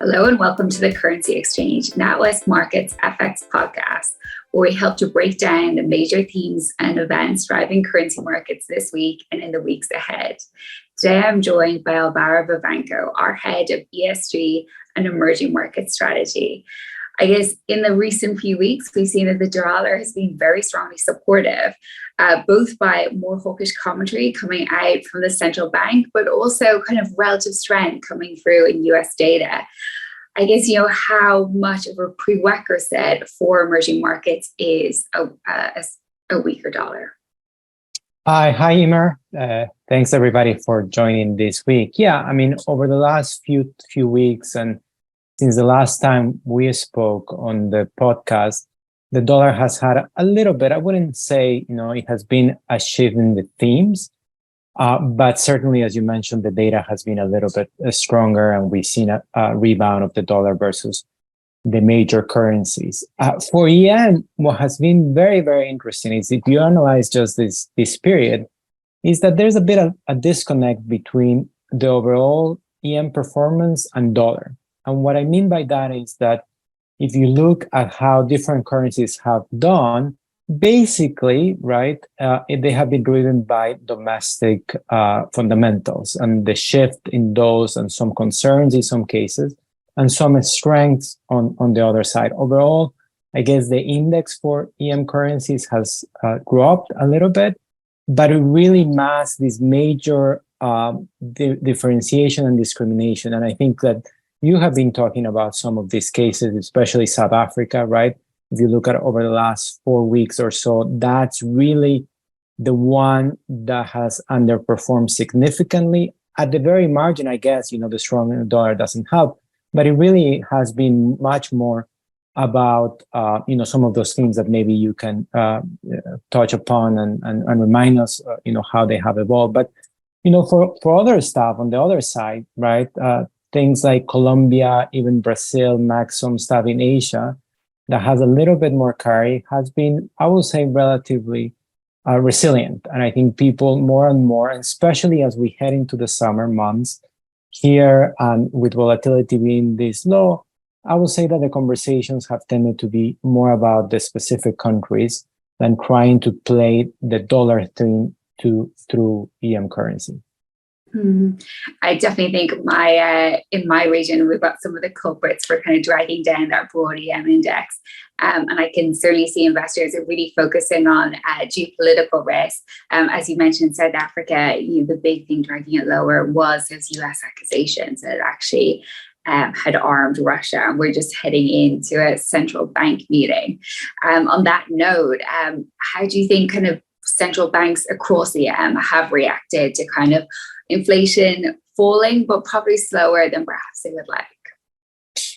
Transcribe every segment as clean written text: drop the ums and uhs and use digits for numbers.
Hello and welcome to the Currency Exchange NatWest Markets FX podcast, where we help to break down the major themes and events driving currency markets this week and in the weeks ahead. Today I'm joined by Alvaro Vivanco, our head of ESG and emerging market strategy. I guess in the recent few weeks, we've seen that the dollar has been very strongly supportive, both by more hawkish commentary coming out from the central bank, but also kind of relative strength coming through in US data. I guess, how much of a prerequisite for emerging markets is a weaker dollar. Hi, Eimear. Thanks everybody for joining this week. Yeah, over the last few weeks and since the last time we spoke on the podcast, the dollar has had a little bit, I wouldn't say, it has been a shift in the themes, but certainly, as you mentioned, the data has been a little bit stronger and we've seen a rebound of the dollar versus the major currencies. For EM, what has been very, very interesting is if you analyze just this period, is that there's a bit of a disconnect between the overall EM performance and dollar. And what I mean by that is that if you look at how different currencies have done, basically, right, they have been driven by domestic fundamentals and the shift in those and some concerns in some cases and some strengths on the other side. Overall, I guess the index for EM currencies has dropped a little bit, but it really masks this major differentiation and discrimination. And I think that you have been talking about some of these cases, especially South Africa, right? If you look at over the last 4 weeks or so, that's really the one that has underperformed significantly. At the very margin, I guess, the strong dollar doesn't help, but it really has been much more about, some of those things that maybe you can touch upon and remind us, how they have evolved. But, for other stuff on the other side, right? Things like Colombia, even Brazil, some stuff in Asia that has a little bit more carry has been, I would say, relatively resilient. And I think people more and more, especially as we head into the summer months here and with volatility being this low, I would say that the conversations have tended to be more about the specific countries than trying to play the dollar thing through EM currency. I definitely think in my region, we've got some of the culprits for kind of dragging down that broad EM index. And I can certainly see investors are really focusing on geopolitical risk. As you mentioned, South Africa, the big thing dragging it lower was those US accusations that it actually had armed Russia. And we're just heading into a central bank meeting. On that note, how do you think kind of central banks across the EM have reacted to kind of inflation falling, but probably slower than perhaps they would like?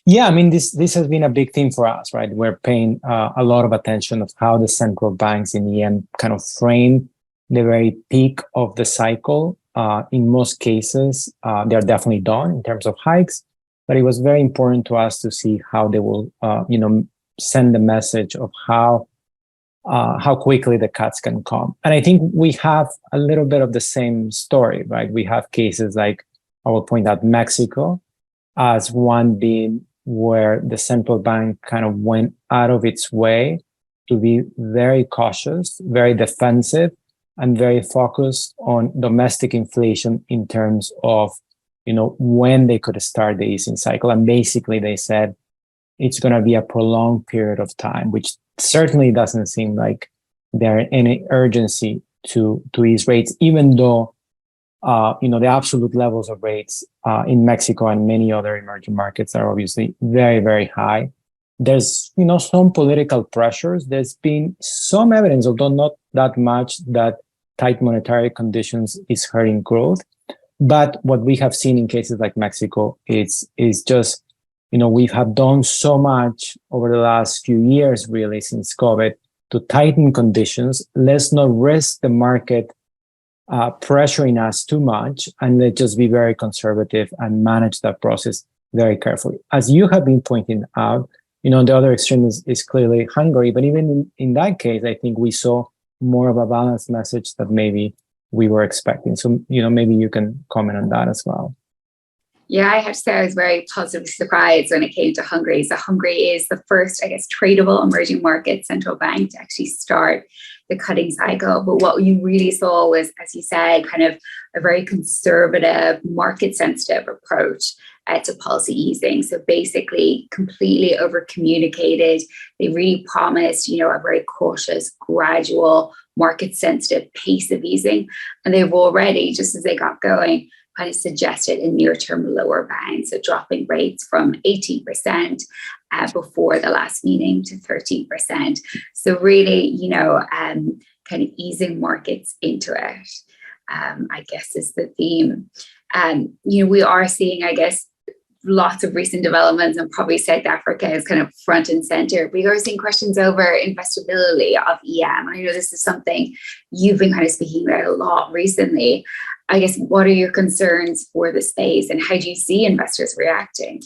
Yeah, this has been a big theme for us, right? We're paying a lot of attention of how the central banks in EM kind of frame the very peak of the cycle. In most cases, they're definitely done in terms of hikes, but it was very important to us to see how they will, send the message of how quickly the cuts can come. And I think we have a little bit of the same story, right? We have cases like, I will point out Mexico as one being where the central bank kind of went out of its way to be very cautious, very defensive, and very focused on domestic inflation in terms of, when they could start the easing cycle. And basically they said it's going to be a prolonged period of time, which certainly doesn't seem like there any urgency to ease rates, even though the absolute levels of rates in Mexico and many other emerging markets are obviously very, very high. There's some political pressures. There's been some evidence, although not that much, that tight monetary conditions is hurting growth. But what we have seen in cases like Mexico is just we have done so much over the last few years, really, since COVID, to tighten conditions. Let's not risk the market pressuring us too much, and let's just be very conservative and manage that process very carefully. As you have been pointing out, the other extreme is clearly Hungary, but even in that case, I think we saw more of a balanced message that maybe we were expecting. So, maybe you can comment on that as well. Yeah, I have to say I was very positively surprised when it came to Hungary. So Hungary is the first, I guess, tradable emerging market central bank to actually start the cutting cycle. But what you really saw was, as you said, kind of a very conservative, market sensitive approach to policy easing. So basically completely over communicated. They really promised, a very cautious, gradual, market sensitive pace of easing. And they've already, just as they got going, kind of suggested a near-term lower bound, so dropping rates from 18% before the last meeting to 13%. So really, kind of easing markets into it, I guess is the theme. We are seeing, I guess, lots of recent developments, and probably South Africa is kind of front and center. We are seeing questions over investability of EM. I know this is something you've been kind of speaking about a lot recently. I guess, what are your concerns for the space, and how do you see investors reacting?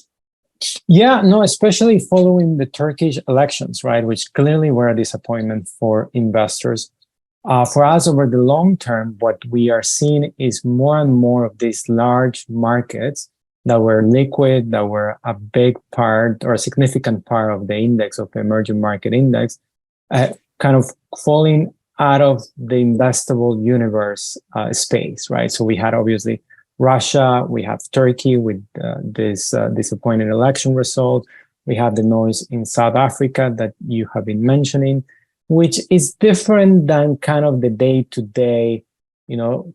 Yeah, no, especially following the Turkish elections, right, which clearly were a disappointment for investors. For us, over the long term, what we are seeing is more and more of these large markets that were liquid, that were a big part or a significant part of the index, of the emerging market index, kind of falling out of the investable universe space, right? So we had obviously Russia, we have Turkey with this disappointing election result. We have the noise in South Africa that you have been mentioning, which is different than kind of the day-to-day,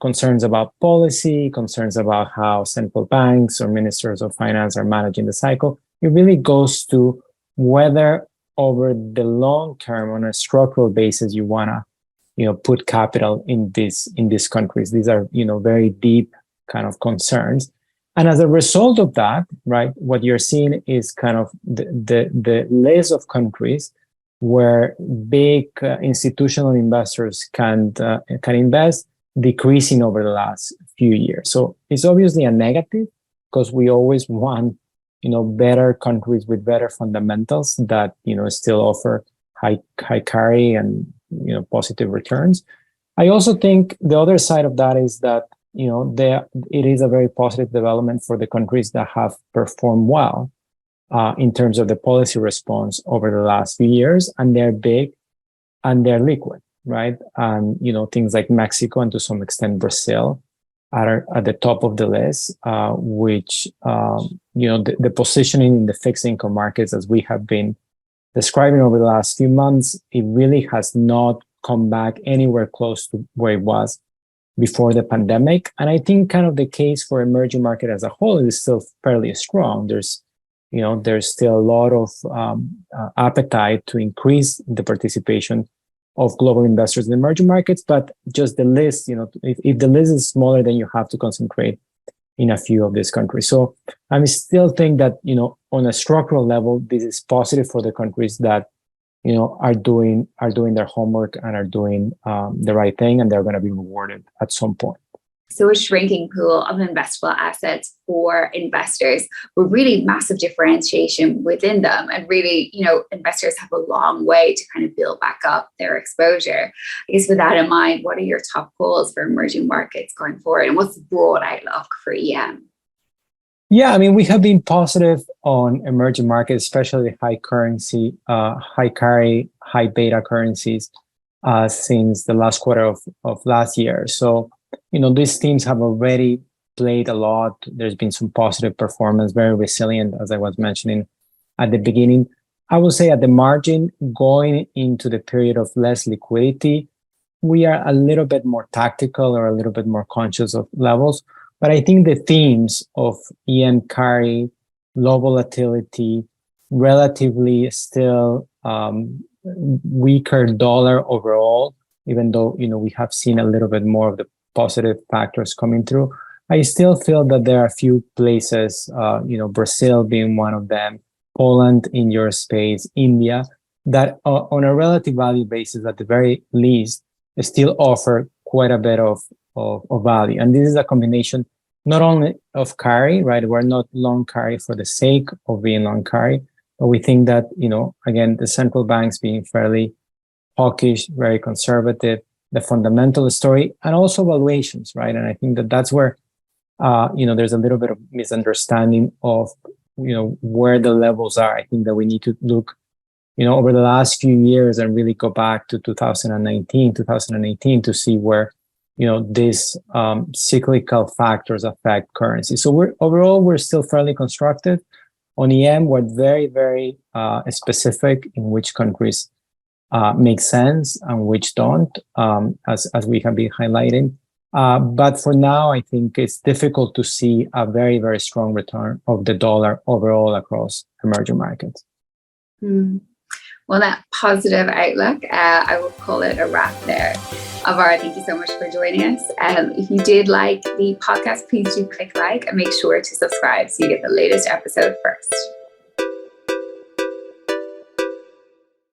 concerns about policy, concerns about how central banks or ministers of finance are managing the cycle. It really goes to whether over the long term, on a structural basis, you want to put capital in these countries. These are, very deep kind of concerns. And as a result of that, right, what you're seeing is kind of the list of countries where big institutional investors can invest decreasing over the last few years. So it's obviously a negative, because we always want, better countries with better fundamentals that, still offer high carry and positive returns. I also think the other side of that is that it is a very positive development for the countries that have performed well in terms of the policy response over the last few years, and they're big and they're liquid, right? And things like Mexico and to some extent Brazil are at the top of the list, which the positioning in the fixed income markets, as we have been describing over the last few months, it really has not come back anywhere close to where it was before the pandemic. And I think kind of the case for emerging market as a whole is still fairly strong. There's still a lot of appetite to increase the participation of global investors in emerging markets, but just the list, if the list is smaller, then you have to concentrate in a few of these countries. So I still think that, on a structural level, this is positive for the countries that, are doing their homework and are doing the right thing, and they're going to be rewarded at some point. So a shrinking pool of investable assets for investors with really massive differentiation within them. And really, investors have a long way to kind of build back up their exposure. I guess with that in mind, what are your top goals for emerging markets going forward? And what's the broad outlook for EM? Yeah, we have been positive on emerging markets, especially high currency, high carry, high beta currencies since the last quarter of last year. So, these teams have already played a lot. There's been some positive performance, very resilient, as I was mentioning at the beginning. I would say at the margin, going into the period of less liquidity, we are a little bit more tactical or a little bit more conscious of levels. But I think the themes of EM carry, low volatility, relatively still weaker dollar overall, even though, we have seen a little bit more of the positive factors coming through. I still feel that there are a few places, Brazil being one of them, Poland in your space, India, that on a relative value basis, at the very least, still offer quite a bit of value. And this is a combination not only of carry, right? We're not long carry for the sake of being long carry, but we think that, again, the central banks being fairly hawkish, very conservative, the fundamental story, and also valuations, right? And I think that that's where there's a little bit of misunderstanding of, where the levels are. I think that we need to look, over the last few years and really go back to 2019, 2018 to see where, these cyclical factors affect currency. So we're still fairly constructive. On EM, we're very, very specific in which countries make sense and which don't, as we have been highlighting. But for now, I think it's difficult to see a very, very strong return of the dollar overall across emerging markets. Well, that positive outlook, I will call it a wrap there. Alvaro, thank you so much for joining us. If you did like the podcast, please do click like and make sure to subscribe so you get the latest episode first.